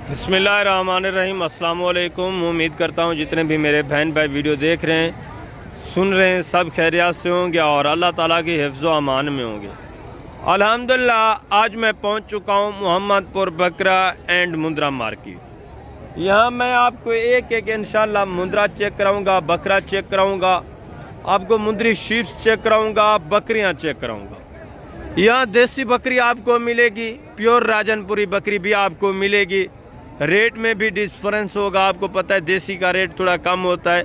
बिस्मिल्लाहिर्रहमानिर्रहीम। अस्सलाम वालेकुम। उम्मीद करता हूँ जितने भी मेरे बहन भाई वीडियो देख रहे हैं, सुन रहे हैं, सब खैरियत से होंगे और अल्लाह ताला की हिफ्ज़ व अमान में होंगे। अल्हम्दुलिल्लाह आज मैं पहुँच चुका हूँ मोहम्मदपुर बकरा एंड मुंद्रा मार्केट। यहाँ मैं आपको एक एक इंशाल्लाह मुंद्रा चेक कराऊँगा, बकरा चेक कराऊँगा, आपको मुंद्री शीप्स चेक कराऊँगा, बकरियाँ चेक कराऊँगा। यहाँ देसी बकरी आपको मिलेगी, प्योर राजनपुरी बकरी भी आपको मिलेगी। रेट में भी डिफरेंस होगा, आपको पता है देसी का रेट थोड़ा कम होता है,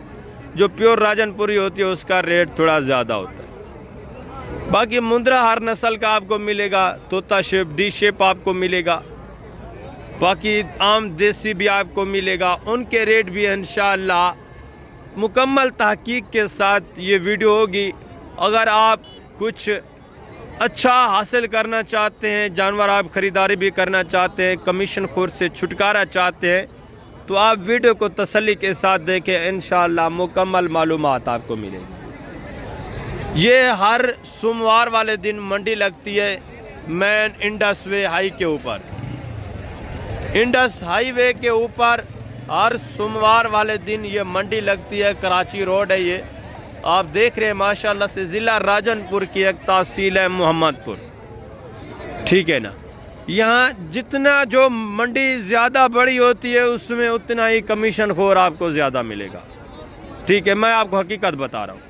जो प्योर राजनपुरी होती है उसका रेट थोड़ा ज़्यादा होता है। बाकी मुंद्रा हर नस्ल का आपको मिलेगा, तोता शेप, डी शेप आपको मिलेगा, बाकी आम देसी भी आपको मिलेगा। उनके रेट भी इंशाअल्लाह मुकम्मल तहकीक के साथ ये वीडियो होगी। अगर आप कुछ अच्छा हासिल करना चाहते हैं, जानवर आप ख़रीदारी भी करना चाहते हैं, कमीशन खोर से छुटकारा चाहते हैं, तो आप वीडियो को तसल्ली के साथ देखें। इंशाअल्लाह मुकम्मल मालूमात आपको मिलेगी। ये हर सोमवार वाले दिन मंडी लगती है मेन इंडस वे हाई के ऊपर। इंडस हाईवे के ऊपर हर सोमवार वाले दिन ये मंडी लगती है। कराची रोड है ये, आप देख रहे हैं माशाल्लाह से ज़िला राजनपुर की एक तहसील है मोहम्मदपुर, ठीक है ना। यहाँ जितना जो मंडी ज़्यादा बड़ी होती है उसमें उतना ही कमीशन खोर आपको ज़्यादा मिलेगा, ठीक है। मैं आपको हकीकत बता रहा हूँ,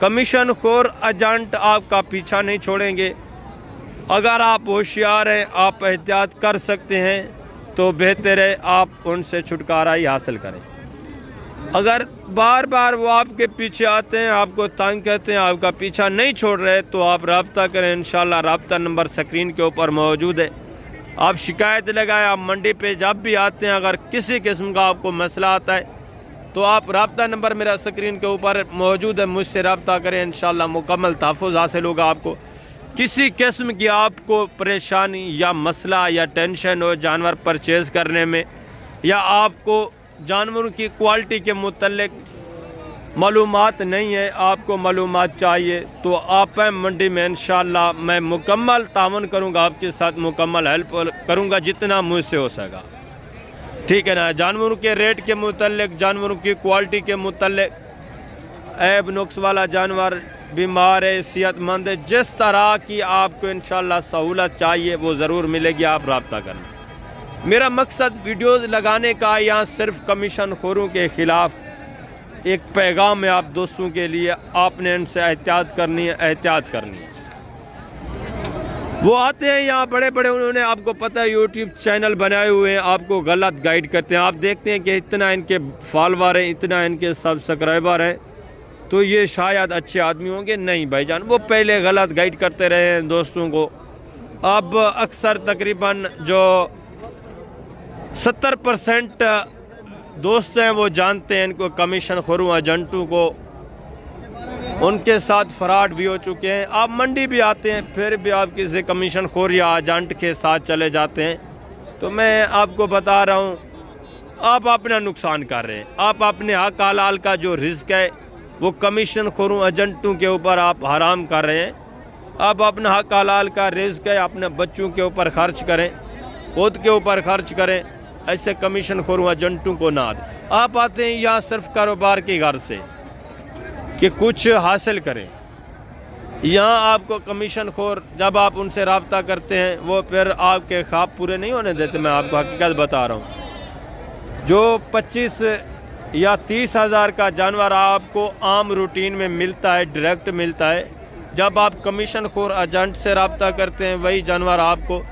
कमीशन खोर एजेंट आपका पीछा नहीं छोड़ेंगे। अगर आप होशियार हैं, आप एहतियात कर सकते हैं, तो बेहतर है आप उनसे छुटकारा ही हासिल करें। अगर बार बार वो आपके पीछे आते हैं, आपको तंग करते हैं, आपका पीछा नहीं छोड़ रहे, तो आप रब्ता करें। इंशाल्लाह रब्ता नंबर स्क्रीन के ऊपर मौजूद है। आप शिकायत लगाएं। आप मंडी पे जब भी आते हैं, अगर किसी किस्म का आपको मसला आता है, तो आप रब्ता नंबर मेरा स्क्रीन के ऊपर मौजूद है, मुझसे रब्ता करें। इंशाल्लाह मुकम्मल तहफ़्फ़ुज़ हासिल होगा। आपको किसी किस्म की आपको परेशानी या मसला या टेंशन हो जानवर परचेज़ करने में, या आपको जानवरों की क्वालिटी के मुतल्लिक मालूमात नहीं है, आपको मालूमात चाहिए, तो आप मंडी में इंशाअल्लाह मैं मुकम्मल तावन करूंगा, आपके साथ मुकम्मल हेल्प करूंगा जितना मुझसे हो सका, ठीक है ना। जानवरों के रेट के मुतल्लिक, जानवरों की क्वालिटी के मुतल्लिक, ऐब नुक्स वाला जानवर, बीमार है, सेहतमंद है, जिस तरह की आपको इंशाअल्लाह सहूलत चाहिए वो ज़रूर मिलेगी। आप रब्ता करना। मेरा मकसद वीडियोज़ लगाने का यहाँ सिर्फ कमीशन खोरों के ख़िलाफ़ एक पैगाम है आप दोस्तों के लिए। आपने इनसे एहतियात करनी है, एहतियात करनी है। वो आते हैं यहाँ बड़े बड़े, उन्होंने आपको पता है यूट्यूब चैनल बनाए हुए हैं, आपको गलत गाइड करते हैं। आप देखते हैं कि इतना इनके फॉलोवर हैं, इतना इनके सब्सक्राइबर हैं, तो ये शायद अच्छे आदमी होंगे। नहीं भाईजान, वो पहले गलत गाइड करते रहे हैं दोस्तों को। अब अक्सर तकरीबन जो 70% दोस्त हैं वो जानते हैं इनको, कमीशन खोरों एजेंटों को, उनके साथ फ्रॉड भी हो चुके हैं। आप मंडी भी आते हैं, फिर भी आप किसी कमीशन खोर या एजेंट के साथ चले जाते हैं, तो मैं आपको बता रहा हूँ आप अपना नुकसान कर रहे हैं। आप अपने हक हलाल का जो रिस्क है वो कमीशन खोरों एजेंटों के ऊपर आप हराम कर रहे हैं। आप अपना हक हलाल का रिस्क है अपने बच्चों के ऊपर खर्च करें, खुद के ऊपर खर्च करें, ऐसे कमीशन खोरों एजेंटों को ना दें। आप आते हैं यहाँ सिर्फ कारोबार के घर से कि कुछ हासिल करें। यहाँ आपको कमीशन खोर जब आप उनसे रब्ता करते हैं, वो फिर आपके ख्वाब पूरे नहीं होने देते। मैं आपको हकीकत बता रहा हूँ, जो 25 या 30 हज़ार का जानवर आपको आम रूटीन में मिलता है, डायरेक्ट मिलता है, जब आप कमीशन खोर एजेंट से रब्ता करते हैं वही जानवर आपको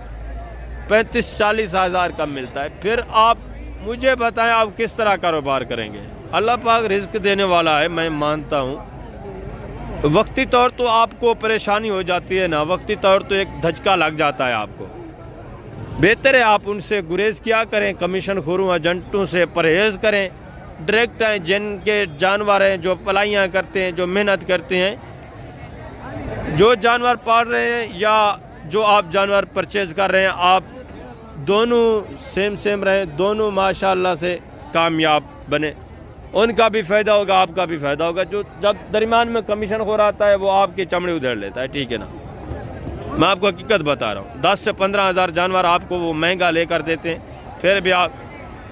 35-40 हज़ार का मिलता है। फिर आप मुझे बताएं आप किस तरह कारोबार करेंगे। अल्लाह पाक रिस्क देने वाला है, मैं मानता हूँ। वक्ती तौर तो आपको परेशानी हो जाती है ना, वक्ती तौर तो एक धचका लग जाता है आपको। बेहतर है आप उनसे गुरेज किया करें, कमीशन खोरों एजेंटों से परहेज़ करें। डायरेक्ट हैं जिनके जानवर हैं, जो पलाइयाँ करते हैं, जो मेहनत करते हैं, जो जानवर पाल रहे हैं या जो आप जानवर परचेज़ कर रहे हैं, आप दोनों सेम रहें, दोनों माशाल्लाह से कामयाब बने। उनका भी फ़ायदा होगा, आपका भी फ़ायदा होगा। जो जब दरमियान में कमीशन खोर आता है वो आपकी चमड़ी उधेड़ लेता है, ठीक है ना। मैं आपको हकीकत बता रहा हूँ, 10 से 15 हज़ार जानवर आपको वो महंगा लेकर देते हैं, फिर भी आप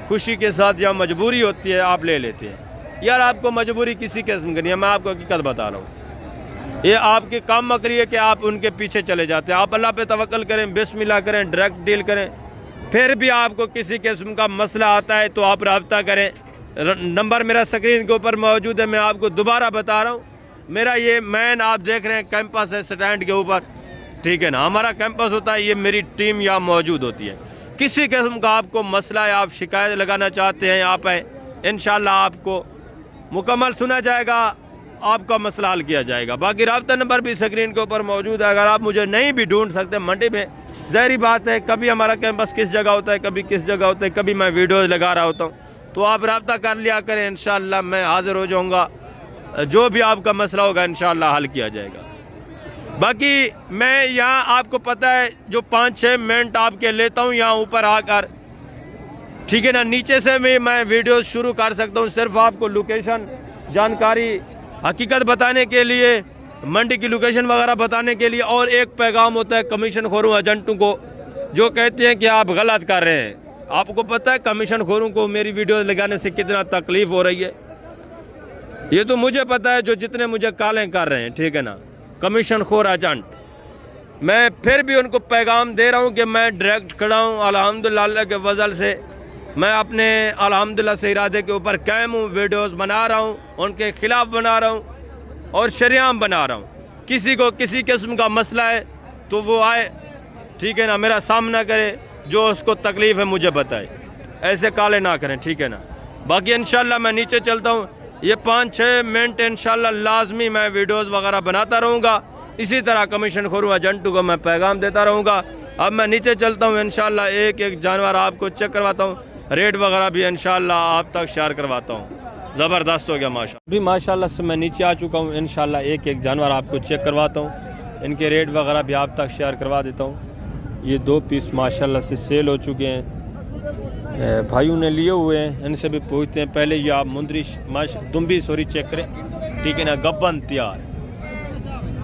खुशी के साथ या मजबूरी होती है आप ले लेते हैं। यार आपको मजबूरी किसी किस्म की नहीं है, मैं आपको हकीकत बता रहा हूँ। ये आपके काम मकरी है कि आप उनके पीछे चले जाते हैं। आप अल्लाह पे तवक्कल करें, बिस्मिल्लाह करें, डायरेक्ट डील करें। फिर भी आपको किसी किस्म का मसला आता है तो आप रब्ता करें। नंबर मेरा स्क्रीन के ऊपर मौजूद है। मैं आपको दोबारा बता रहा हूँ, मेरा ये मैन आप देख रहे हैं कैंपस है स्टैंड के ऊपर, ठीक है ना। हमारा कैंपस होता है, ये मेरी टीम यहाँ मौजूद होती है। किसी किस्म का आपको मसला है, आप शिकायत लगाना चाहते हैं, यहाँ पे इंशाल्लाह आपको मुकम्मल सुना जाएगा, आपका मसला हल किया जाएगा। बाकी रब्ता नंबर भी स्क्रीन के ऊपर मौजूद है। अगर आप मुझे नहीं भी ढूंढ सकते मंडी में, ज़ाहिर बात है कभी हमारा कैंपस किस जगह होता है, कभी किस जगह होता है, कभी मैं वीडियोज़ लगा रहा होता हूँ, तो आप रब्ता कर लिया करें। इंशाल्लाह मैं हाज़िर हो जाऊँगा, जो भी आपका मसला होगा इंशाल्लाह हल किया जाएगा। बाकी मैं यहाँ आपको पता है जो 5-6 मिनट आपके लेता हूँ यहाँ ऊपर आकर, ठीक है ना। नीचे से भी मैं वीडियो शुरू कर सकता हूँ, सिर्फ आपको लोकेशन जानकारी हकीकत बताने के लिए, मंडी की लोकेशन वगैरह बताने के लिए। और एक पैगाम होता है कमीशन खोरों एजेंटों को जो कहते हैं कि आप गलत कर रहे हैं। आपको पता है कमीशन खोरों को मेरी वीडियो लगाने से कितना तकलीफ़ हो रही है, ये तो मुझे पता है, जो जितने मुझे कॉलें कर रहे हैं, ठीक है ना, कमीशन खोर एजेंट। मैं फिर भी उनको पैगाम दे रहा हूँ कि मैं डायरेक्ट खड़ा हूँ अल्हम्दुलिल्लाह के वजल से। मैं अपने अल्हम्दुलिल्लाह से इरादे के ऊपर कायम हूँ, वीडियोस बना रहा हूँ, उनके खिलाफ बना रहा हूँ और शरियाम बना रहा हूँ। किसी को किसी किस्म का मसला है तो वो आए, ठीक है ना, मेरा सामना करे, जो उसको तकलीफ़ है मुझे बताए, ऐसे काले ना करें, ठीक है ना। बाकी इंशाल्लाह मैं नीचे चलता हूँ, ये 5-6 मिनट इंशाल्लाह लाजमी मैं वीडियोस वगैरह बनाता रहूँगा। इसी तरह कमीशन खोरों एजेंटों को मैं पैगाम देता रहूँगा। अब मैं नीचे चलता हूँ, इंशाल्लाह एक एक जानवर आपको चेक करवाता हूँ, रेट वगैरह भी इंशाल्लाह आप तक शेयर करवाता हूँ। ज़बरदस्त हो गया माशाल्लाह। अभी माशाल्लाह से मैं नीचे आ चुका हूँ, इंशाल्लाह एक एक जानवर आपको चेक करवाता हूँ, इनके रेट वगैरह भी आप तक शेयर करवा देता हूँ। ये 2 पीस माशाल्लाह से सेल हो चुके हैं, भाइयों ने लिए हुए हैं, इनसे भी पूछते हैं। पहले ये आप मुंदरी दुम्बी सॉरी चेक करें, ठीक है ना, गब्बन तैयार,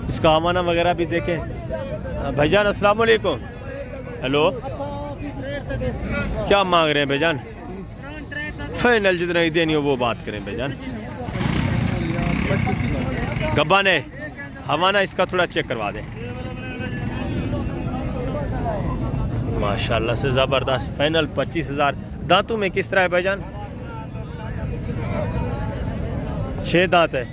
इसका हवाना वगैरह भी देखें। भाईजान अस्सलाम वालेकुम। हेलो, क्या मांग रहे हैं भाईजान? फाइनल जितना ही देनी हो वो बात करें भाईजान। गब्बन है, हवाना इसका थोड़ा चेक करवा दें। माशाल्लाह से ज़बरदस्त, फाइनल 25,000। दांतों में किस तरह है भाईजान? 6 दांत है,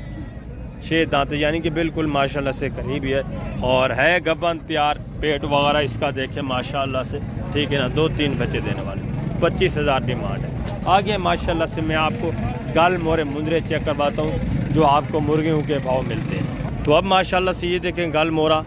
6 दांत यानी कि बिल्कुल माशाल्लाह से करीब ही है और है गब्बन तैयार। पेट वगैरह इसका देखें माशाल्लाह से, ठीक है ना, 2-3 बच्चे देने वाले। 25,000 डिमांड है। आगे माशाल्लाह से मैं आपको गल मोरे मुंदरे चेक करवाता हूँ जो आपको मुर्गियों के भाव मिलते हैं। तो अब माशाल्लाह से ये देखें गल मोरा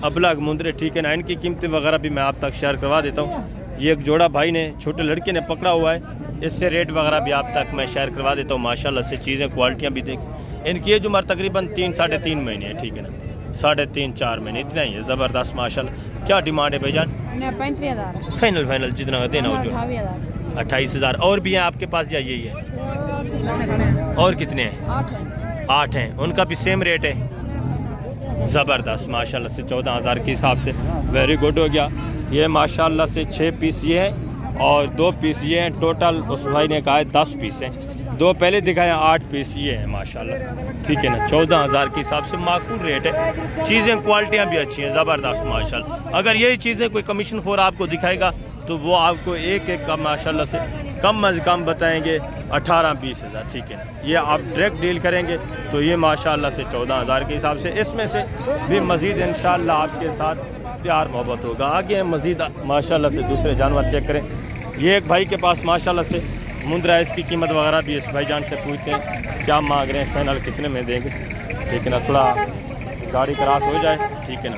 अबलग मुंदरे, ठीक है ना, इनकी कीमतें वगैरह भी मैं आप तक शेयर करवा देता हूँ। ये एक जोड़ा भाई ने, छोटे लड़के ने पकड़ा हुआ है, इससे रेट वगैरह भी आप तक मैं शेयर करवा देता हूँ। माशाल्लाह से चीज़ें क्वालिटियाँ भी देख। इनकी एज उम्र तकरीबन 3-3.5 महीने है, ठीक है ना, 3.5-4 महीने इतना ही है। ज़बरदस्त माशाल्लाह। क्या डिमांड है भाईजान? 35,000 फाइनल जितना का देना हो जो। 28,000। और भी हैं आपके पास या यही है? और कितने हैं? 8 हैं। उनका भी सेम रेट है? ज़बरदस्त माशाल्लाह से 14,000 के हिसाब से वेरी गुड हो गया। ये माशाल्लाह से 6 पीस ये हैं और 2 पीस ये हैं। टोटल उस भाई ने कहा है 10 पीस हैं, 2 पहले दिखाए, 8 पीस ये हैं माशाल्लाह, ठीक है ना। 14,000 के हिसाब से माकूल रेट है। चीज़ें क्वालिटियाँ भी अच्छी हैं, ज़बरदस्त माशाल्लाह। अगर यही चीज़ें कोई कमीशन खोर आपको दिखाएगा तो वो आपको एक एक का माशाल्लाह से कम अज़ कम बताएंगे 18-20 हज़ार, ठीक है ना। ये आप डायरेक्ट डील करेंगे तो ये माशाल्लाह से 14,000 के हिसाब से। इसमें से भी मज़ीद इंशाल्लाह आपके साथ प्यार मोहब्बत होगा। आगे मज़ीद माशाल्लाह से दूसरे जानवर चेक करें। ये एक भाई के पास माशाल्लाह से मुंदरा, इसकी कीमत वगैरह भी इस भाईजान से पूछते हैं क्या मांग रहे हैं, फाइनल कितने में देंगे, ठीक है ना, थोड़ा गाड़ी क्रॉस हो जाए, ठीक है ना।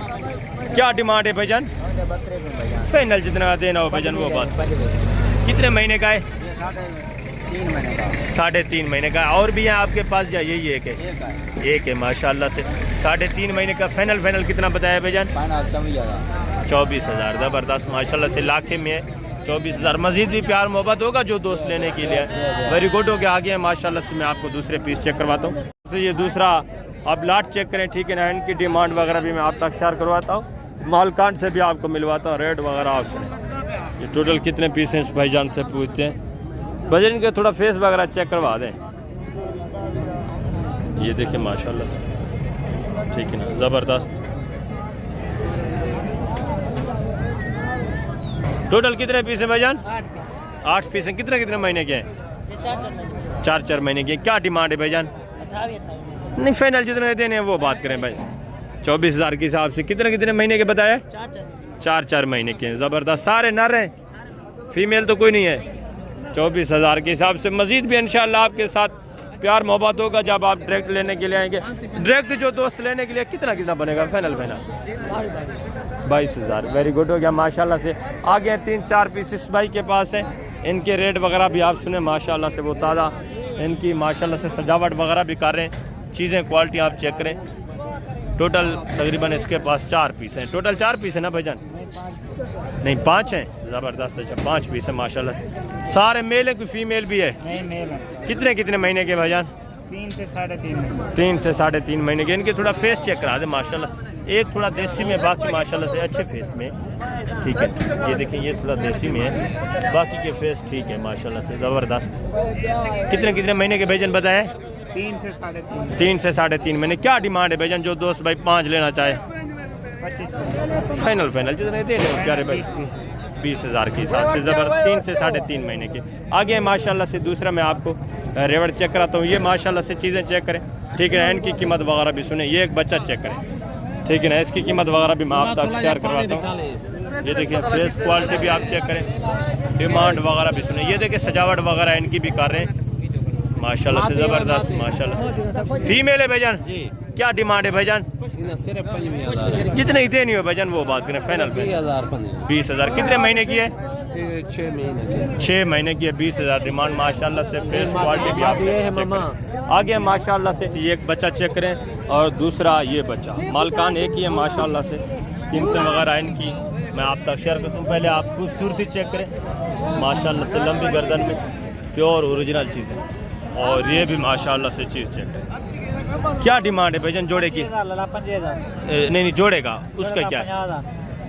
क्या डिमांड है भाईजान? फाइनल जितना देना हो भाईजान वो बात। कितने महीने का है? 3.5 महीने का। और भी है आपके पास या यही एक है? एक है माशाल्लाह से। 3.5 महीने का। फाइनल कितना बताया भाईजान? 24,000। ज़बरदस्त माशाल्लाह से, लाखे में है 24,000। मजीद भी प्यार मोहब्बत होगा जो दोस्त लेने के लिए। वेरी गुड हो गया। आगे है माशाल्लाह से। मैं आपको दूसरे पीस चेक करवाता हूँ। ये दूसरा आप लाट चेक करें, ठीक है ना। इनकी डिमांड वगैरह भी मैं आप तक शेयर करवाता हूँ, मालकान से भी आपको मिलवाता हूँ, रेट वगैरह आपसे। ये टोटल कितने पीस हैं इस भाईजान से पूछते हैं। भाईजान इनका थोड़ा फेस वगैरह चेक करवा दें। ये देखिए माशाल्लाह से, ठीक है ना, ज़बरदस्त। टोटल कितने पीस हैं भाईजान? 8 पीस हैं। कितने कितने महीने के हैं? 4 महीने के। क्या डिमांड है भाईजान? 28 नहीं, फाइनल जितने देने हैं वो बात करें भाई। 24,000 के हिसाब से। कितने कितने महीने के बताया? 4 महीने के हैं। ज़बरदस्त, सारे नर हैं, फीमेल तो कोई नहीं है। 24,000 के हिसाब से। मजीद भी इंशाल्लाह आपके साथ प्यार मोहब्बत होगा जब आप डायरेक्ट लेने के लिए आएंगे। डायरेक्ट जो दोस्त लेने के लिए कितना कितना बनेगा फाइनल? 22,000। वेरी गुड हो गया माशाल्लाह से। आगे 3-4 पीस इस भाई के पास है। इनके रेट वगैरह भी आप सुने माशाल्लाह से, वो ताज़ा इनकी माशाल्लाह से सजावट वगैरह भी कर रहे हैं। चीज़ें क्वालिटी आप चेक करें। टोटल तकरीबन इसके पास 4 पीस हैं। टोटल 4 पीस है ना भाईजान? नहीं, 5 हैं। ज़बरदस्त। अच्छा, 5 पीस है माशाल्लाह। सारे मेल है, कोई फीमेल भी है? नहीं, मेल है। कितने कितने महीने के भाईजान? 3 से 3.5 3 से 3.5 महीने के। इनके थोड़ा फेस चेक करा दे माशाल्लाह। एक थोड़ा देसी में, बाकी माशाल्लाह से अच्छे फेस में, ठीक है। ये देखिए, ये थोड़ा देसी में है, बाकी के फेस ठीक है माशाल्लाह से, ज़बरदस्त। कितने कितने महीने के भाईजान बताए? 3 से 3.5। 3 से 3.5 महीने। क्या डिमांड है भाईजान? जो दोस्त भाई 5 लेना चाहे 25। फाइनल जितने देने हो प्यारे भाई? 20,000 के हिसाब से। ज़बरदस्त। 3 से 3.5 महीने के। आगे माशाल्लाह से दूसरा मैं आपको रेवड़ चेक कराता हूँ। ये माशाल्लाह से चीज़ें चेक करें, ठीक है। इनकी कीमत वगैरह भी सुने। ये एक बच्चा चेक करें, ठीक है ना। इसकी कीमत वगैरह भी मैं आप तक शेयर करवाता हूँ। ये देखिए, फेस क्वालिटी भी आप चेक करें, डिमांड वगैरह भी सुने। ये देखिए, सजावट वगैरह इनकी भी कर रहे हैं माशाल्लाह से, ज़बरदस्त माशाल्लाह। फीमेल है भाईजान? क्या डिमांड है भाईजान? जितने ही देनी हो भाईजान वो बात करें फाइनल पे। 20,000। कितने महीने की है? 6 महीने की है। 20,000 डिमांड माशाल्लाह से। फेस क्वालिटी भी आप चेक करें। आगे माशाल्लाह से ये एक बच्चा चेक करें और दूसरा ये बच्चा। मालकान एक ही है माशाल्लाह से। कीमतें वगैरह इनकी मैं आप तक शेयर करता हूँ। पहले आप खूबसूरती चेक करें माशाल्लाह से, लंबी गर्दन में, प्योर ओरिजिनल चीज़ें। और ये भी माशाल्लाह से चीज़ चेक करें। क्या डिमांड है भाईजान जोड़े की? 50,000। नहीं, जोड़े का उसका क्या है?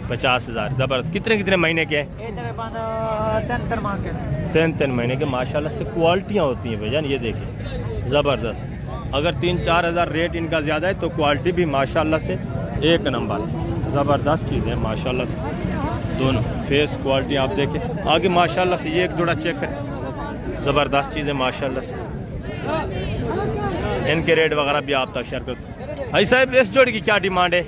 50,000। ज़बरदस्त। कितने कितने महीने के हैं? 3 महीने के माशाल्लाह से। क्वालिटियाँ होती हैं भाईजान, ये देखिए, ज़बरदस्त। अगर 3-4 हज़ार रेट इनका ज़्यादा है तो क्वालिटी भी माशाल्लाह से 1 नंबर। ज़बरदस्त चीज़ है माशाल्लाह से। दोनों फेस क्वालिटी आप देखें। आगे माशाल्लाह से ये एक जोड़ा चेक करें, ज़बरदस्त चीज़ है माशाल्लाह से। इनके रेट वगैरह भी आप तक शेयर कर। भाई साहब, इस जोड़ी की क्या डिमांड है?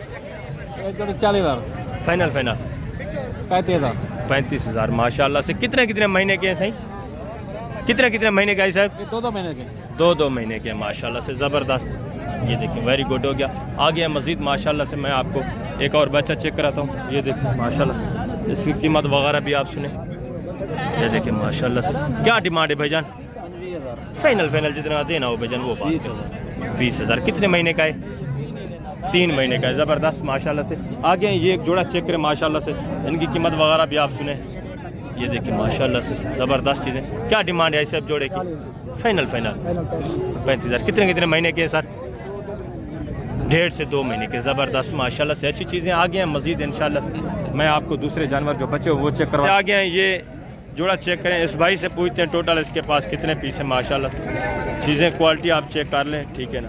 40,000। फाइनल 35,000। 35,000 माशाल्लाह से। कितने कितने महीने के हैं सही? कितने कितने महीने के है साहब? 2 महीने के। 2 महीने के माशाल्लाह से। ज़बरदस्त। ये देखिए, वेरी गुड हो गया। आगे मज़ीद माशाल्लाह से मैं आपको एक और बच्चा चेक कराता हूँ। ये देखिए माशाल्लाह से, इसकी कीमत वगैरह भी आप सुने। ये देखिए माशाल्लाह से। क्या डिमांड है भाईजान? 25,000। जितना देना हो भाईजान वो बात। 20,000। कितने महीने का है? 3 महीने का है। ज़बरदस्त माशाल्लाह से। आगे ये एक जोड़ा चेक करें माशाल्लाह से, इनकी कीमत वगैरह भी आप सुने। ये देखिए माशाल्लाह से, ज़बरदस्त चीज़ें। क्या डिमांड है इसे जोड़े की? फाइनल 35,000। कितने कितने महीने के हैं सर? 1.5 से 2 महीने के। ज़बरदस्त माशाल्लाह से। अच्छी चीज़ें आ गए हैं। मज़ीद इंशाल्लाह से मैं आपको दूसरे जानवर जो बचे वो चेक करवा आ गए हैं। ये जोड़ा चेक करें। इस भाई से पूछते हैं टोटल इसके पास कितने पीस हैं माशाल्लाह। चीज़ें क्वालिटी आप चेक कर लें, ठीक है ना।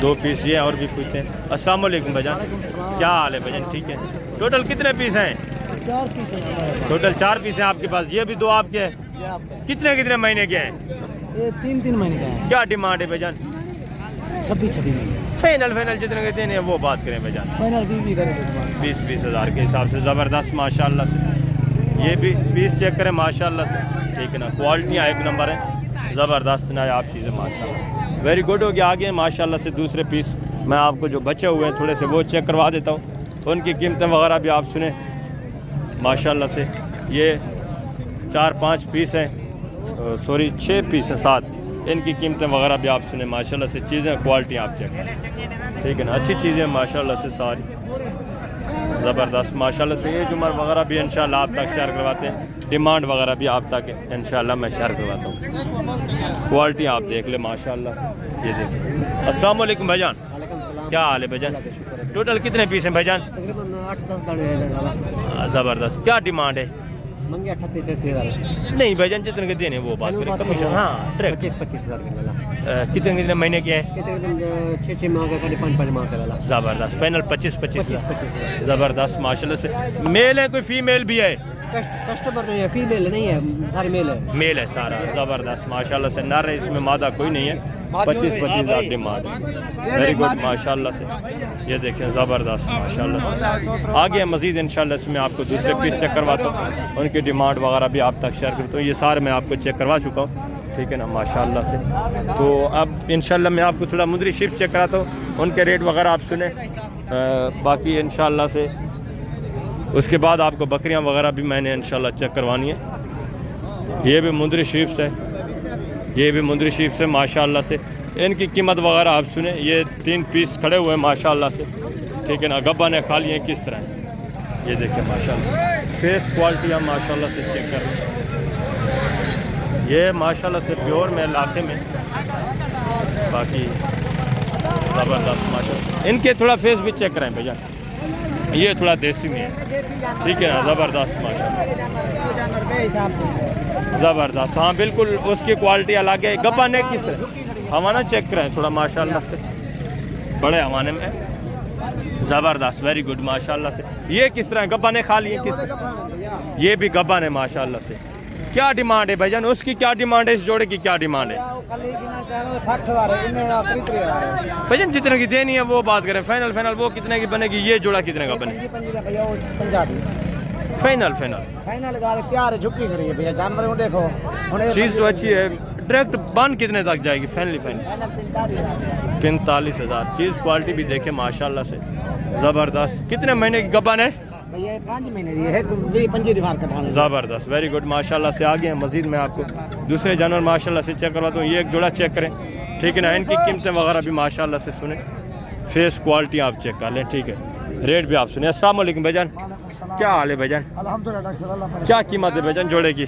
2 पीस ये और भी पूछते हैं। अस्सलाम वालेकुम भाईजान, क्या हाल है भाईजान? ठीक है। टोटल कितने पीस हैं? 4 पीस है। टोटल 4 पीस हैं आपके पास। ये भी 2 आपके हैं। कितने कितने महीने के हैं? ये 3 महीने का है। क्या डिमांड है भाईजान? 26 महीने। फाइनल जितने के देने हैं वो बात करें भाईजान। फाइनल 20 हज़ार के हिसाब से। ज़बरदस्त माशाल्लाह से। ये भी पीस चेक करें माशाल्लाह से, ठीक है ना। क्वालिटियाँ 1 नंबर है। ज़बरदस्त ना आप चीज़ें माशाल्लाह। वेरी गुड हो गया। आगे माशाल्लाह से दूसरे पीस मैं आपको जो बचे हुए हैं थोड़े से वो चेक करवा देता हूँ। उनकी कीमतें वगैरह भी आप सुने माशाल्लाह से। ये 4-5 पीस हैं, सॉरी 6 पीस हैं 7। इनकी कीमतें वगैरह भी आप सुने माशाल्लाह से। चीज़ें क्वालिटी आप चेक करें, ठीक है ना। अच्छी चीज़ें माशाल्लाह से सारी, ज़बरदस्त माशाल्लाह से। ये जुमर वगैरह भी इंशाल्लाह आप तक शेयर करवाते हैं। डिमांड वगैरह भी आप तक इंशाल्लाह मैं शेयर करवाता हूँ। क्वालिटी आप देख ले माशाल्लाह से। ये देखिए। अस्सलाम वालेकुम भाईजान, क्या हाल है भाईजान? टोटल कितने पीस हैं भाईजान? तकरीबन 8-10 दाने। ज़बरदस्त। क्या डिमांड है? मंगे 38-33 नहीं भाईजान, जितने के देने वो बात करें, कमीशन हाँ डायरेक्ट 25 हज़ार के वाला कितने कितने महीने के हैं? कितने 6 माह का 5 माह का वाला ज़बरदस्त, फाइनल 25 ज़बरदस्त माशाल्लाह से। मेल है कोई फीमेल भी है? कस्टमर नहीं है, फीमेल नहीं है, सारे मेल है। मेल है सारा, ज़बरदस्त माशाल्लाह से। नर है इसमें, मादा कोई नहीं है। 25 हज़ार डिमांड है। वेरी गुड माशाल्लाह से। ये देखें ज़बरदस्त माशाल्लाह से। आगे मज़ीद इंशाल्लाह इसमें आपको दूसरे पीस चेक करवाता हूँ, उनकी डिमांड वगैरह भी आप तक शेयर करता हूँ। ये सारे मैं आपको चेक करवा चुका हूँ, ठीक है ना माशाल्लाह से। तो अब इंशाल्लाह मैं आपको थोड़ा मुंदरी शिफ्ट चेक कराता हूँ, उनके रेट वगैरह आप सुने। बाकी इंशाल्लाह से उसके बाद आपको बकरियां वगैरह भी मैंने इंशाल्लाह चेक करवानी है। ये भी मुंदरी शरीफ से, ये भी मुंदरी शरीफ से माशाल्लाह से। इनकी कीमत वगैरह आप सुने। ये 3 पीस खड़े हुए हैं माशाल्लाह से, ठीक है ना। गब्बा ने खा लिए किस तरह है, ये देखिए माशाल्लाह। फेस क्वालिटी हम माशाल्लाह से चेक कर रहे हैं। ये माशाल्लाह से प्योर में इलाके में, बाकी ज़बरदस्त माशाल्लाह। इनके थोड़ा फेस भी चेक करें भैया, ये थोड़ा देसी में है, ठीक है ना। ज़बरदस्त माशाल्लाह, ज़बरदस्त। हाँ बिल्कुल, उसकी क्वालिटी अलग है। गब्बा ने किस तरह हवाना चेक करें थोड़ा माशाल्लाह से, बड़े हवाने में ज़बरदस्त, वेरी गुड माशाल्लाह से। ये किस तरह गब्बा ने खा लिए किस तरह? ये भी गब्बा ने माशाल्लाह से। क्या डिमांड है भाईजान, उसकी क्या डिमांड है? इस जोड़े की क्या डिमांड है भाईजान? जितने की देनी है वो बात करें। फाइनल फाइनल वो कितने की बनेगी? ये जोड़ा कितने का बनेगी? फाइनल फाइनल तैयार है, झुकी खड़ी है भैया, जानवर को देखो। चीज़ तो अच्छी है। डायरेक्ट बन कितने तक जाएगी? Finally final 45,000। चीज़ क्वालिटी भी देखे माशाल्लाह से, ज़बरदस्त। कितने महीने की गब्बन है? 5 महीने की है, 25 का था। ज़बरदस्त, वेरी गुड माशाल्लाह से। आगे हैं मज़ीद मैं आपको दूसरे जानवर माशाल्लाह से चेक करवाता हूँ। ये एक जोड़ा चेक करें, ठीक है ना। इनकी कीमतें वगैरह भी माशाल्लाह से सुने, फेस क्वालिटी आप चेक कर लें, ठीक है। रेट भी आप सुने। अस्सलाम वालेकुम भाईजान, क्या हाल है भाईजान? अल्हम्दुलिल्लाह। क्या कीमत है भाईजान जोड़े की?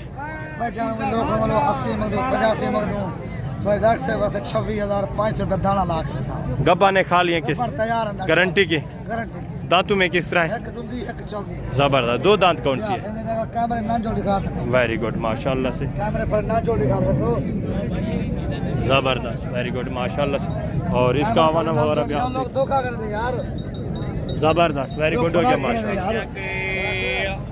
26,500 रुपये दाना ला के गब्बा ने खा लिए किस? तैयार है, गारंटी की। गारंटी दांतों में किस तरह है? ज़बरदस्त। 2 दांत कौन सी है? कैमरे ना जोड़ दिखा सकते, वेरी गुड माशाल्लाह से, कैमरे पर ना जोड़ दिखा सकते। ज़बरदस्त, वेरी गुड माशाल्लाह से। और इसका हवाना वगैरह भी आप लोग धोखा कर दे यार। ज़बरदस्त, वेरी गुड हो गया माशाल्लाह।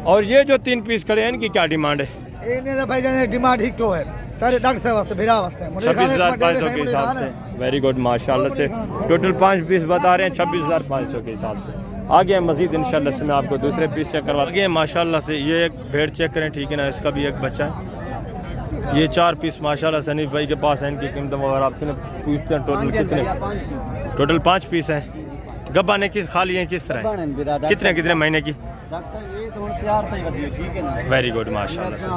और ये जो 3 पीस खड़े हैं इनकी क्या डिमांड है? इन्हें भाई जाने डिमांड ही क्यों है? तारे डॉक्टर से वास्ते भिरा वास्ते 26,500 के हिसाब से। वेरी गुड माशाल्लाह से। टोटल 5 पीस बता रहे हैं 26,500 के हिसाब से। आगे मजीद इंशाल्लाह से मैं आपको दूसरे पीस चेक करवा आगे माशाल्लाह से। ये एक भेड़ चेक करें, ठीक है ना। इसका भी एक बच्चा है। ये 4 पीस माशाल्लाह से हनीफ भाई के पास है। इनकी कीमत वगैरह आपसे पूछते हैं टोटल कितने? टोटल 5 पीस हैं। गब्बा ने किस खा लिए किस तरह? कितने कितने महीने की? वेरी गुड माशाल्लाह से,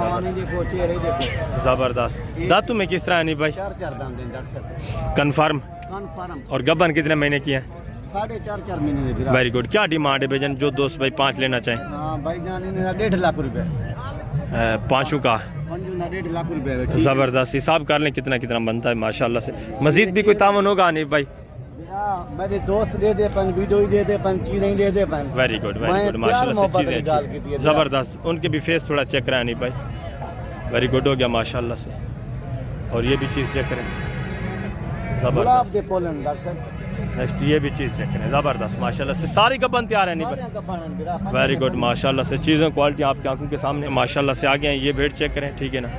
ज़बरदस्त। दातू में किस तरह है नहीं भाई? कन्फर्म। और गब्बन कितने महीने की है? 4.5 महीने। Very good. क्या डिमांड है भाईजान जो दोस्त भाई 5 लेना चाहें? भाईजान 1.5 लाख रुपए पाँचों का। 1.5 लाख रुपए। ज़बरदस्त। हिसाब कर लें कितना कितना बनता है माशाल्लाह से। मजीद भी कोई तावन होगा नहीं भाई? मेरे दोस्त दे दे पन, वीडियो दे दे पन, चीज़ें दे दे पन। वेरी गुड माशाल्लाह से। चीज़ें अच्छी, ज़बरदस्त। उनके भी फेस थोड़ा चेक कराया नहीं भाई। वेरी गुड हो गया माशाल्लाह से। और ये भी चीज़ चेक करें, ज़बरदस्त। नेक्स्ट ये भी चीज़ चेक करें, ज़बरदस्त माशाल्लाह से। सारी गब्बन तैयार है नहीं भाई? वेरी गुड माशाल्लाह से। चीज़ें क्वालिटी आपकी आंखों के सामने माशाल्लाह से। आगे हैं ये भेड़ चेक करें, ठीक है ना।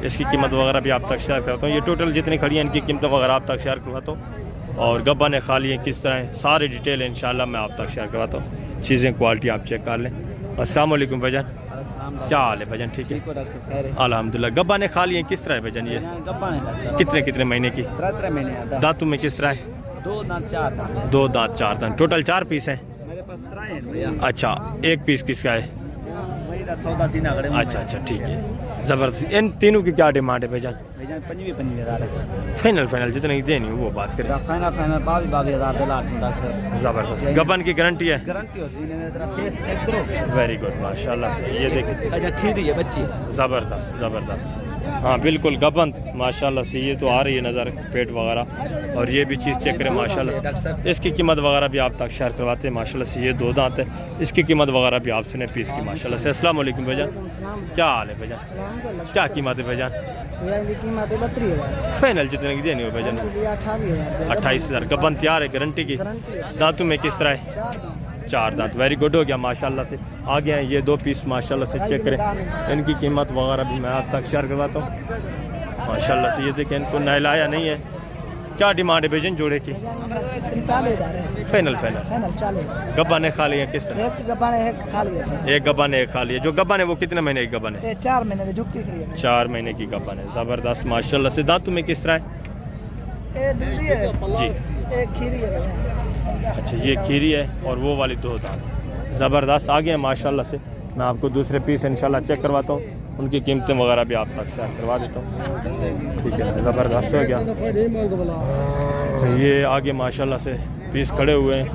इसकी कीमत वगैरह भी आप तक शेयर करता हूँ। ये टोटल जितनी खड़ी हैं इनकी कीमत वगैरह आप तक शेयर करवाता हूँ। और गब्बा ने खा लिए किस तरह है, सारी डिटेल इंशाल्लाह मैं आप तक शेयर करवाता हूँ। चीज़ें क्वालिटी आप चेक कर लें। अस्सलाम वालेकुम भाईजान, क्या हाल है भाईजान? ठीक है अल्हम्दुलिल्लाह। गब्बा ने खा लिए किस तरह है भाईजान? ये कितने कितने महीने की? 3 महीने। दांतों में किस तरह है? 2 दांत 4 दांत। 2 दांत 4 दांत। टोटल 4 पीस हैं मेरे पास 3 हैं भैया। अच्छा, एक पीस किसका है? अच्छा अच्छा, ठीक है ज़बरदस्त। इन तीनों की क्या डिमांड है भाईजान? 25,000 फाइनल फाइनल जितने की देनी वो बात करें। फाइनल 22,000 ज़बरदस्त। गब्बन की गारंटी है? गारंटी होती है। फेस चेक करो। वेरी गुड माशाल्लाह से। ये देखिए अच्छा, खीरी है बच्ची। ज़बरदस्त ज़बरदस्त। हाँ बिल्कुल गबन माशाल्लाह से ये तो आ रही है नज़र पेट वगैरह। और ये भी चीज़ चेक करें माशाल्लाह से। इसकी कीमत वगैरह भी आप तक शेयर करवाते हैं माशाल्लाह से। ये 2 दांत है, इसकी कीमत वगैरह भी आप सुने पीस की माशाल्लाह से। अस्सलाम वालेकुम भाईजान, क्या हाल है भाईजान, क्या कीमत है भाईजान? फाइनल जितने की देनी हो भाईजान? 28,000। गबन तैयार है गारंटी की? दांतों में किस तरह है? 4 दांत, वेरी गुड हो गया माशाल्लाह से। आगे हैं ये 2 पीस माशाल्लाह से चेक करें, इनकी कीमत वगैरह भी मैं आप तक शेयर करवाता हूँ माशाल्लाह से। ये देखें, इनको नहलाया नहीं है। क्या डिमांड है भाईजान जोड़े की? फाइनल गब्बा ने खा लिया किस तरह? एक गब्बा ने खा लिया। जो गब्बा ने वो कितने महीने की गब्बा है? 4 महीने की 4 महीने की गब्बा है, ज़बरदस्त माशाल्लाह से। दांतों में किस तरह है? जी खीरी है। अच्छा ये खीरी है और वो वाली 2 दांत ज़बरदस्त आगे हैं माशाल्लाह से। मैं आपको दूसरे पीस इंशाल्लाह चेक करवाता हूँ, उनकी कीमतें वगैरह भी आप तक शेयर करवा देता हूँ, ठीक है। ज़बरदस्त हो गया। तो ये आगे माशाल्लाह से पीस खड़े हुए हैं,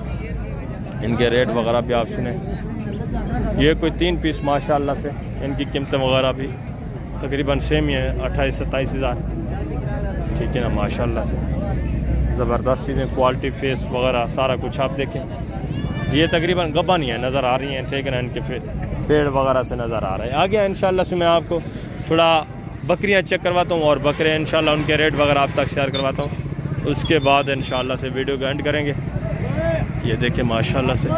इनके रेट वगैरह भी आप सुने। ये कोई 3 पीस माशाल्लाह से, इनकी कीमतें वगैरह भी तकरीबन सेम ही है, 28-27 हज़ार, ठीक है ना माशाल्लाह से। ज़बरदस्त चीज़ें, क्वालिटी फेस वगैरह सारा कुछ आप देखें। ये तकरीबन गब्बा नहीं है, नज़र आ रही हैं, ठीक है ना, इनके पेड़ वगैरह से नज़र आ रहे हैं। आगे इंशाल्लाह से मैं आपको थोड़ा बकरियां चेक करवाता हूँ और बकरे इंशाल्लाह उनके रेट वगैरह आप तक शेयर करवाता हूँ। उसके बाद इंशाल्लाह से वीडियो को एंड करेंगे। ये देखें माशाल्लाह से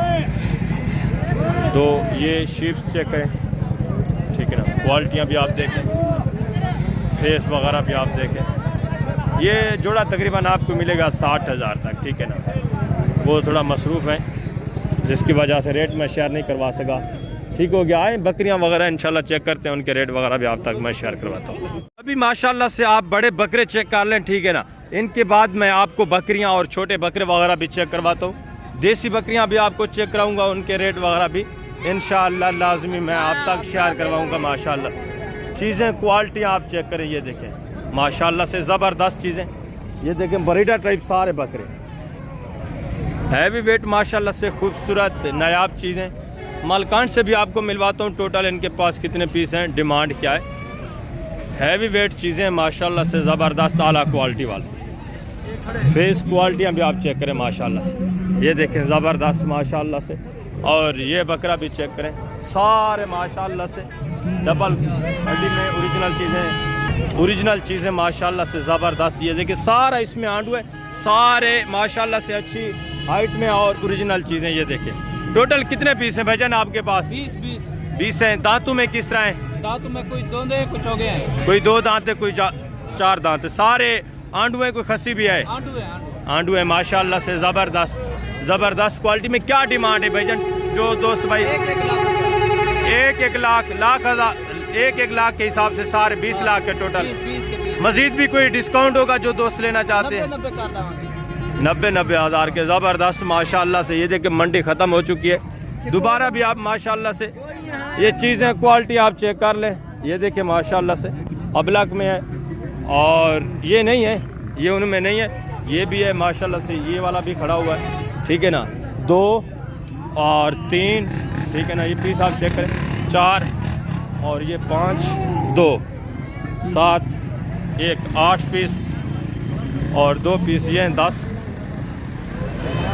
2 ये शीप्स चेक करें, ठीक है ना, क्वालिटियाँ भी आप देखें, फेस वगैरह भी आप देखें। ये जोड़ा तकरीबन आपको मिलेगा 60,000 तक, ठीक है ना। वो थोड़ा मसरूफ़ है जिसकी वजह से रेट में शेयर नहीं करवा सका, ठीक हो गया। आए बकरियां वगैरह इंशाल्लाह चेक करते हैं, उनके रेट वगैरह भी आप तक मैं शेयर करवाता हूँ। अभी माशाल्लाह से आप बड़े बकरे चेक कर लें, ठीक है ना। इनके बाद मैं आपको बकरियां और छोटे बकरे वगैरह भी चेक करवाता हूँ। देसी बकरियां भी आपको चेक कराऊँगा, उनके रेट वगैरह भी इंशाल्लाह लाजमी मैं आप तक शेयर करवाऊँगा माशाल्लाह। चीज़ें क्वालिटी आप चेक करें, ये देखें माशाल्लाह से ज़बरदस्त चीज़ें। ये देखें बरीडा टाइप सारे बकरे, हैवी वेट माशाल्लाह से, खूबसूरत नायाब चीज़ें। मालकान से भी आपको मिलवाता हूँ टोटल इनके पास कितने पीस हैं, डिमांड क्या है। हैवी वेट चीज़ें माशाल्लाह से, ज़बरदस्त आला क्वालिटी वाली। फेस क्वालिटियाँ भी आप चेक करें माशाल्लाह से, ये देखें ज़बरदस्त माशाल्लाह से। और ये बकरा भी चेक करें, सारे माशाल्लाह से डबल हड्डी में ओरिजिनल चीज़ें माशाल्लाह से ज़बरदस्त। ये देखिए सारा इसमें आंडू है, सारे माशाल्लाह से अच्छी हाइट में और ओरिजिनल चीज़ें। ये देखिए टोटल कितने पीस हैं भाईजान आपके पास? 20 हैं। दांतों में किस तरह हैं? दांतों में कोई 2 दे, कुछ हो गया है, कोई 2 दांत है, कोई 4 दांत है। सारे आंडू है, कोई खस्सी भी है? आंडू है माशाल्लाह से, ज़बरदस्त क्वालिटी में। क्या डिमांड है भाईजान जो दोस्त भाई? 1 लाख के हिसाब से सारे 20 लाख के टोटल। मजीद भी कोई डिस्काउंट होगा जो दोस्त लेना चाहते हैं? 90 हज़ार के, ज़बरदस्त माशाल्लाह से। ये देखिए मंडी ख़त्म हो चुकी है, दोबारा भी आप माशाल्लाह से ये चीज़ें क्वालिटी आप चेक कर लें। ये देखिए माशाल्लाह से अबलक में है, और ये नहीं है, ये उनमें नहीं है, ये भी है माशाल्लाह से। ये वाला भी खड़ा हुआ है, ठीक है ना। 2 और 3, ठीक है ना। ये पीस आप चेक करें, 4 और ये 5, 2, 7, 1, 8 पीस और 2 पीस ये हैं 10,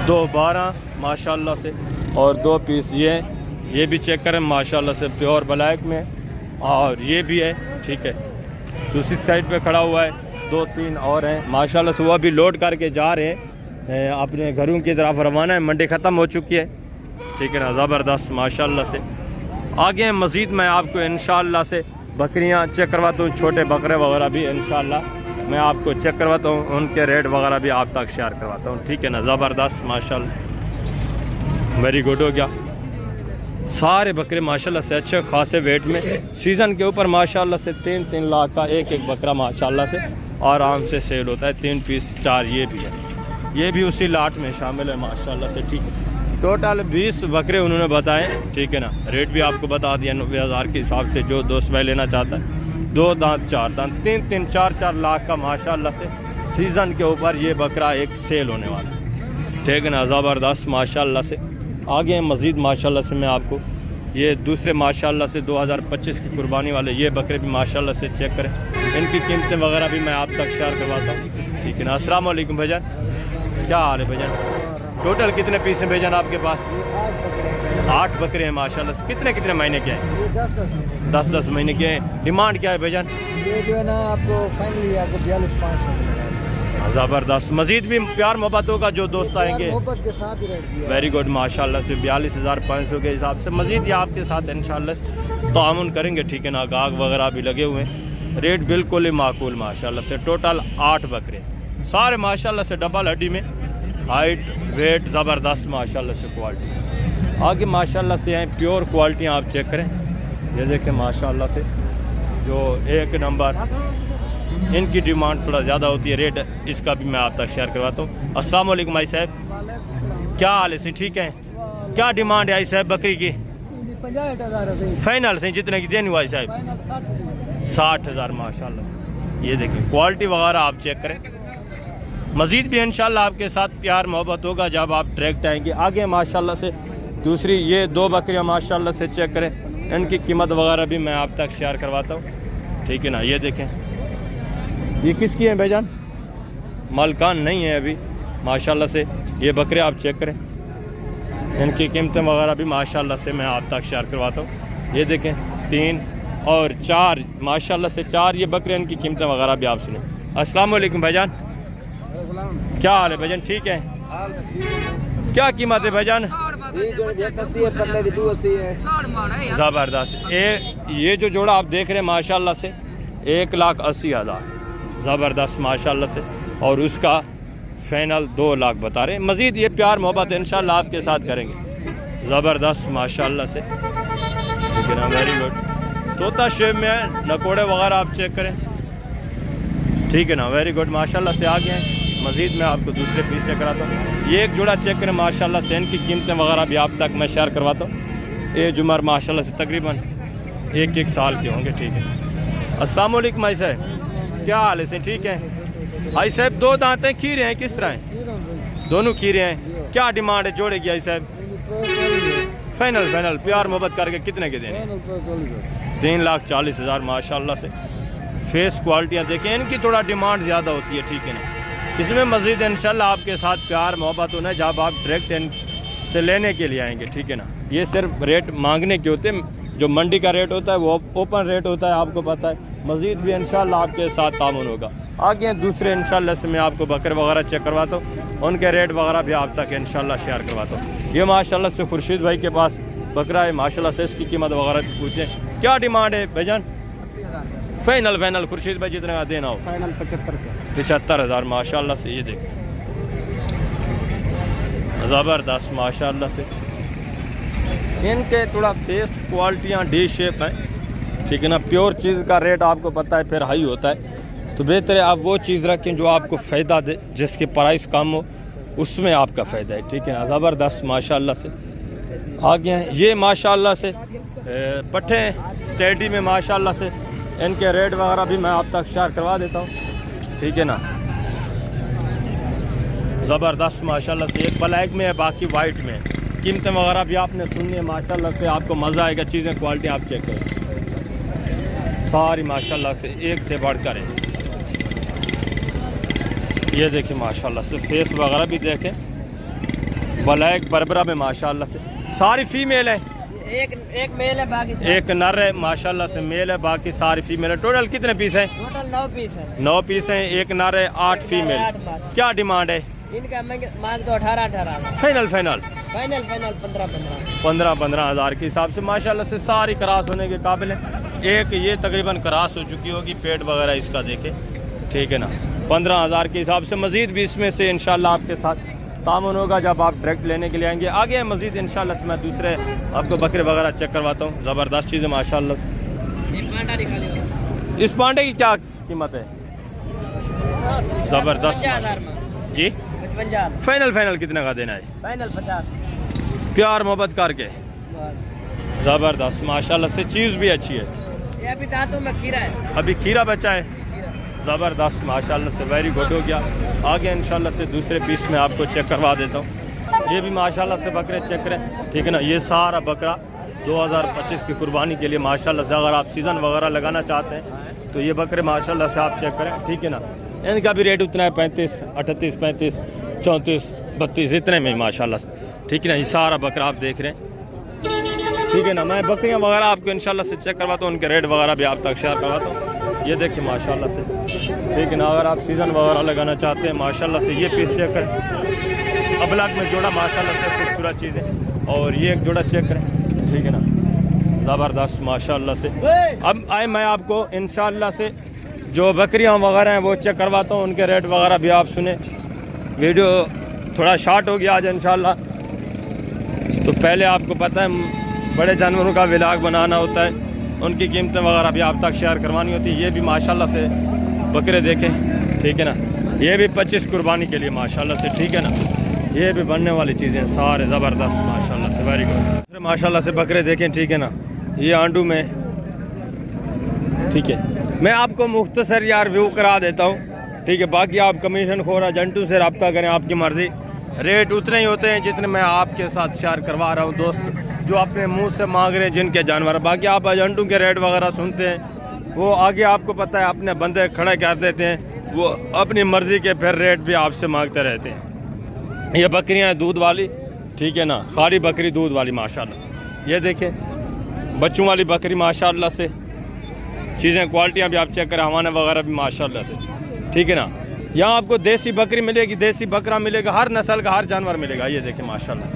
2 12 माशाल्लाह से, और 2 पीस ये हैं। ये भी चेक करें माशाल्लाह से, प्योर ब्लैक में। और ये भी है, ठीक है। दूसरी साइड पे खड़ा हुआ है, 2-3 और हैं माशाल्लाह से। वो अभी लोड करके जा रहे हैं अपने घरों की तरफ रवाना है, मंडी ख़त्म हो चुकी है, ठीक है ना। ज़बरदस्त माशाल्लाह से। आगे मज़ीद मैं आपको इंशाल्लाह से बकरियां चेक करवाता हूँ, छोटे बकरे वगैरह भी इंशाल्लाह मैं आपको चेक करवाता हूँ, उनके रेट वगैरह भी आप तक शेयर करवाता हूँ, ठीक है ना। ज़बरदस्त माशाल्लाह, वेरी गुड हो गया। सारे बकरे माशाल्लाह से अच्छे खासे वेट में, सीज़न के ऊपर माशाल्लाह से 3-3 लाख का एक बकरा माशाल्लाह से आराम से सेल होता है। 3 पीस 4 ये भी है, ये भी उसी लाट में शामिल है माशाल्लाह से, ठीक है। टोटल 20 बकरे उन्होंने बताए, ठीक है ना। रेट भी आपको बता दिया 90 हज़ार के हिसाब से, जो दोस्त भाई लेना चाहता है। 2 दांत 4 दांत, 3-3 4-4 लाख का माशाल्लाह से सीज़न के ऊपर ये बकरा एक सेल होने वाला, ठीक है ना। ज़बरदस्त माशाल्लाह से। आगे मज़ीद माशाल्लाह से मैं आपको ये दूसरे माशाल्लाह से 2025 की कुर्बानी वाले ये बकरे भी माशाल्लाह से चेक करें, इनकी कीमतें वगैरह भी मैं आप तक शेयर करवाता हूँ। ठीक है ना। अस्सलाम वालेकुम भाईजान, क्या हाल है भाईजान? टोटल कितने पीस हैं भाईजान आपके पास? 8 बकरे हैं माशाल्लाह से। कितने कितने महीने के हैं? 10-10 महीने के हैं। डिमांड क्या है भाईजान? ये जो है ना आपको फाइनली आपको 42,500 मिलेगा। ज़बरदस्त। मजीद भी प्यार मोहब्बत होगा जो दोस्त आएंगे? मोहब्बत के साथ ही रेट दिया। वेरी गुड माशाल्लाह से 42,500 के हिसाब से मजीद ये आपके साथ इंशाल्लाह तामुन करेंगे। ठीक है ना। गाग वगैरह भी लगे हुए हैं, रेट बिल्कुल ही माकूल माशाल्लाह से। टोटल 8 बकरे सारे माशाल्लाह से डबल हड्डी में, हाइट वेट ज़बरदस्त माशाल्लाह से क्वालिटी। आगे माशाल्लाह से हैं प्योर क्वालिटियाँ आप चेक करें, ये देखें माशाल्लाह से जो एक नंबर। इनकी डिमांड थोड़ा ज़्यादा होती है, रेट इसका भी मैं आप तक शेयर करवाता हूँ। अस्सलाम वालेकुम भाई साहब, क्या हाल है से? ठीक है। क्या डिमांड है आई साहब बकरी की? 50,000 फाइनल से जितने की देनी हुआ साहब? 60,000 माशाल्लाह से। ये देखिए क्वालिटी वगैरह आप चेक करें। मज़ीद भी इंशाल्लाह आपके साथ प्यार मोहब्बत होगा जब आप डायरेक्ट आएंगे। आगे माशाल्लाह से दूसरी ये 2 बकरियाँ माशाल्लाह से चेक करें, इनकी कीमत वगैरह भी मैं आप तक शेयर करवाता हूँ। ठीक है ना। ये देखें ये किसकी है भाईजान? मालकान नहीं है अभी माशाल्लाह से। ये बकरे आप चेक करें, इनकी कीमतें वगैरह भी माशाल्लाह से मैं आप तक शेयर करवाता हूँ। ये देखें 3 और 4 माशाल्लाह से 4 ये बकरे, इनकी कीमतें वगैरह भी आप सुने। अस्सलाम वालेकुम भाईजान, क्या हाल है भाईजान? ठीक है। क्या कीमत है भाईजान? ज़बरदस्त। ये जो जोड़ा आप देख रहे हैं माशाल्लाह से 1,80,000 ज़बरदस्त माशाल्लाह से, और उसका फाइनल 2 लाख बता रहे हैं। मज़ीद ये प्यार मोहब्बत इंशाल्लाह आपके साथ करेंगे। ज़बरदस्त माशाल्लाह से। ठीक है ना। Very good. तोता शेप में है, नकोड़े वगैरह आप चेक करें। ठीक है ना। वेरी गुड माशाल्लाह से। आ गए हैं मज़ीद मैं आपको दूसरे पीस से कराता हूँ। ये एक जोड़ा चेक करें माशाल्लाह से, इनकी कीमतें वगैरह भी आप तक मैं शेयर करवाता हूँ। ये जुमर माशाल्लाह से तकरीबन 1-1 साल के होंगे। ठीक है। अस्सलाम वालेकुम भाई साहब, क्या हाल है से? ठीक है। भाई साहब 2 दांत हैं, खीरे हैं, किस तरह हैं? दोनों खीरे हैं। क्या डिमांड है जोड़े की आई साहब? फाइनल प्यार मोहब्बत करके कितने के देने? 3,40,000 माशाल्लाह से। फेस क्वालिटियाँ देखें, इनकी थोड़ा डिमांड ज़्यादा होती है। ठीक है ना। इसमें मज़ीद इंशाल्लाह आपके साथ प्यार मोहब्बत होना जब आप डायरेक्ट इनसे लेने के लिए आएंगे। ठीक है ना। ये सिर्फ रेट मांगने के होते हैं, जो मंडी का रेट होता है वो ओपन रेट होता है, आपको पता है। मज़ीद भी इंशाल्लाह आपके साथ तामुन होगा। आगे दूसरे इंशाल्लाह से मैं आपको बकरे वगैरह चेक करवाता हूँ, उनके रेट वगैरह भी आप तक इंशाल्लाह शेयर करवाता हूँ। ये माशाल्लाह से खुर्शीद भाई के पास बकरा है माशाल्लाह से, इसकी कीमत वगैरह भी पूछते हैं। क्या डिमांड है भाईजान? फाइनल खुर्शीद भाई जितने का देना हो? फाइनल 75,000 माशाल्लाह से। ये देख ज़बरदस्त माशाल्लाह से। इनके थोड़ा फेस क्वालिटियाँ डी शेप हैं। ठीक है ना। प्योर चीज़ का रेट आपको पता है फिर हाई होता है, तो बेहतर है आप वो चीज़ रखें जो आपको फ़ायदा दे, जिसकी प्राइस कम हो, उसमें आपका फ़ायदा है। ठीक है ना। ज़बरदस्त माशाल्लाह से। आगे हैं ये माशाल्लाह से पट्ठे टेडी में माशाल्लाह से, इनके रेट वगैरह भी मैं आप तक शेयर करवा देता हूँ। ठीक है ना। ज़बरदस्त माशाल्लाह से। एक ब्लैक में है, बाकी वाइट में है। कीमतें वगैरह भी आपने सुननी है माशाल्लाह से, आपको मज़ा आएगा। चीज़ें क्वालिटी आप चेक करें, सारी माशाल्लाह से एक से बढ़कर है। ये देखिए माशाल्लाह से फेस वगैरह भी देखें, ब्लैक बरबरा में माशाल्लाह से। सारी फीमेल है, एक मेल है, बाकी एक नर है माशाल्लाह से, मेल है, बाकी सारी फीमेल है। टोटल कितने पीस हैं? टोटल 9 पीस है। 9 पीस हैं, एक नर है, 8 फीमेल। क्या डिमांड है इनका? मांग तो 18,000। फाइनल 15,000 हज़ार के हिसाब से माशाल्लाह से। सारी क्रॉस होने के काबिल है। एक ये तकरीबन क्रॉस हो चुकी होगी, पेट वगैरह इसका देखे। ठीक है ना। 15,000 के हिसाब से। मज़ीद भी इसमें से इंशाल्लाह आपके साथ तामुन होगा जब आप डायरेक्ट लेने के लिए आएंगे। आगे मज़ीद इंशाल्लाह से मैं दूसरे आपको बकरे वगैरह चेक करवाता हूँ। ज़बरदस्त चीज़ है माशाल्लाह। इस पांडे की क्या कीमत है? ज़बरदस्त जी। 55,000 फाइनल कितने का देना है? फाइनल 50। प्यार मोहब्बत करके ज़बरदस्त माशाल्लाह से। चीज़ भी अच्छी है। ये अभी दांतों में खीरा है, अभी खीरा बचा है। ज़बरदस्त माशाल्लाह से। वेरी गुड हो गया। आगे इंशाल्लाह से दूसरे पीस में आपको चेक करवा देता हूँ। ये भी माशाल्लाह से बकरे चेक करें। ठीक है ना। ये सारा बकरा 2025 की कुर्बानी के लिए माशाल्लाह से अगर आप सीज़न वगैरह लगाना चाहते हैं तो ये बकरे माशाल्लाह से आप चेक करें, ठीक है ना। इनका भी रेट उतना है 35, 38, 35, 34, 32 इतने में माशाल्लाह से, ठीक है ना। ये सारा बकरा आप देख रहे हैं, ठीक है ना। मैं बकरियां वगैरह आपको इंशाल्लाह से चेक करवाता हूँ, उनके रेट वगैरह भी आप तक शेयर करवाता हूँ। ये देखिए माशाल्लाह से, ठीक है ना। अगर आप सीज़न वगैरह लगाना चाहते हैं माशाल्लाह से ये पीस चेक करें। अबलाक में जोड़ा माशाल्लाह से खूबसूरत चीज़ है, और ये एक जोड़ा चेक करें, ठीक है ना, ज़बरदस्त माशाल्लाह से। अब आए मैं आपको इंशाल्लाह से जो बकरियां वगैरह हैं वो चेक करवाता हूँ, उनके रेट वगैरह भी आप सुने। वीडियो थोड़ा शॉर्ट हो गया आज इंशाल्लाह, तो पहले आपको पता है बड़े जानवरों का व्लॉग बनाना होता है, उनकी कीमतें वगैरह भी आप तक शेयर करवानी होती है। ये भी माशाल्लाह से बकरे देखें, ठीक है ना। ये भी 25 कुर्बानी के लिए माशाल्लाह से, ठीक है ना। ये भी बनने वाली चीज़ें सारे ज़बरदस्त माशाल्लाह से, वेरी गुड माशाल्लाह से बकरे देखें, ठीक है ना। ये आंडू में, ठीक है। मैं आपको मुख्तसर यार व्यू करा देता हूँ, ठीक है। बाकी आप कमीशन खोर एजेंटों से रब्ता करें, आपकी मर्ज़ी। रेट उतने ही होते हैं जितने मैं आपके साथ शेयर करवा रहा हूँ दोस्त, जो अपने मुंह से मांग रहे हैं जिनके जानवर। बाकी आप एजेंटों के रेट वगैरह सुनते हैं, वो आगे आपको पता है अपने बंदे खड़े कर देते हैं, वो अपनी मर्ज़ी के फिर रेट भी आपसे मांगते रहते हैं। ये बकरियां हैं दूध वाली, ठीक है ना, खाली बकरी दूध वाली माशाल्लाह। ये देखें बच्चों वाली बकरी माशाल्लाह से, चीज़ें क्वालिटियाँ भी आप चेक करें, हवाना वगैरह भी माशाल्लाह से, ठीक है ना। यहाँ आपको देसी बकरी मिलेगी, देसी बकरा मिलेगा, हर नस्ल का हर जानवर मिलेगा। ये देखें माशाल्लाह,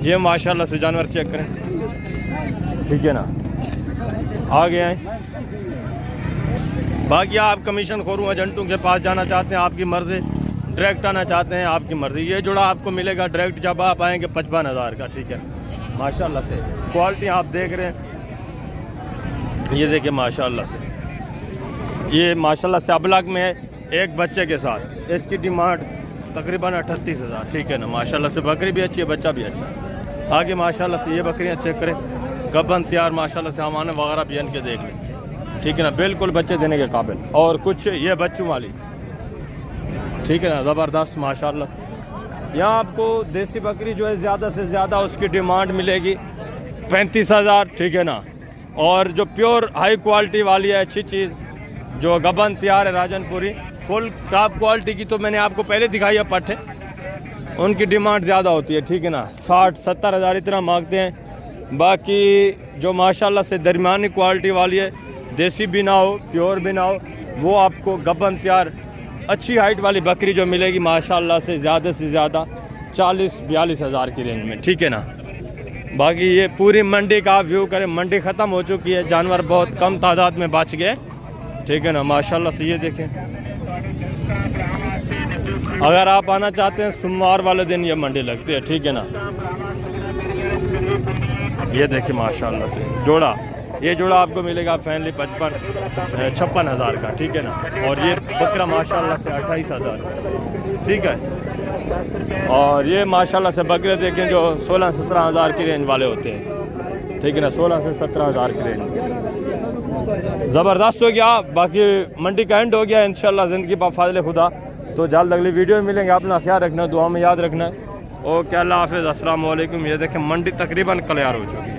ये माशाल्लाह से जानवर चेक करें, ठीक है ना। आगे आए, बाकी आप कमीशन खोरूँ एजेंटों के पास जाना चाहते हैं, आपकी मर्ज़ी। डायरेक्ट आना चाहते हैं, आपकी मर्ज़ी। ये जोड़ा आपको मिलेगा डायरेक्ट जब आप आएंगे 55,000 का, ठीक है माशाल्लाह से। क्वालिटी आप देख रहे हैं, ये देखिए माशाल्लाह से, ये माशाल्लाह से अबलाक में है एक बच्चे के साथ। इसकी डिमांड तकरीबन 38,000, ठीक है ना। माशाल्लाह से बकरी भी अच्छी है, बच्चा भी अच्छा है। आगे माशाल्लाह से ये बकरियाँ चेक करें, गबन तैयार माशाल्लाह से, हमारे वगैरह भी इनके देख लें, ठीक है ना, बिल्कुल बच्चे देने के काबिल। और कुछ ये बच्चों वाली, ठीक है ना, ज़बरदस्त माशाल्लाह। यहाँ आपको देसी बकरी जो है ज़्यादा से ज़्यादा उसकी डिमांड मिलेगी 35,000, ठीक है ना। और जो प्योर हाई क्वालिटी वाली है, अच्छी चीज़ जो गबन तैयार है राजनपुरी फुल टॉप क्वालिटी की, तो मैंने आपको पहले दिखाई है पट्टे, उनकी डिमांड ज़्यादा होती है, ठीक है ना। 60-70,000 इतना मांगते हैं। बाकी जो माशाल्लाह से दरमियानी क्वालिटी वाली है, देसी भी ना हो प्योर भी ना हो, वो आपको गबन तैयार अच्छी हाइट वाली बकरी जो मिलेगी माशाल्लाह से ज़्यादा 40-42 हज़ार की रेंज में, ठीक है ना। बाकी ये पूरी मंडी का आप व्यू करें, मंडी ख़त्म हो चुकी है, जानवर बहुत कम तादाद में बच गए, ठीक है ना माशाल्लाह से। ये देखें, अगर आप आना चाहते हैं सोमवार वाले दिन ये मंडी लगती है, ठीक है ना। ये देखिए माशाल्लाह से जोड़ा, ये जोड़ा आपको मिलेगा फैनली 56 हज़ार का, ठीक है ना। और ये बकरा माशाल्लाह से 28 हज़ार, ठीक है। और ये माशाल्लाह से बकरे देखें जो 16-17 हज़ार की रेंज वाले होते हैं, ठीक है ना, 16 से 17 हज़ार की रेंज। ज़बरदस्त हो गया। बाकी मंडी का एंड हो गया इंशाल्लाह, ज़िंदगी पर फाज़िल खुदा। तो जल्द अगली वीडियो में मिलेंगे, अपना ख्याल रखना, दुआ में याद रखना। ओके, अल्लाह हाफ़िज़, अस्सलाम वालेकुम। ये देखें मंडी तकरीबन क्लियर हो चुकी है।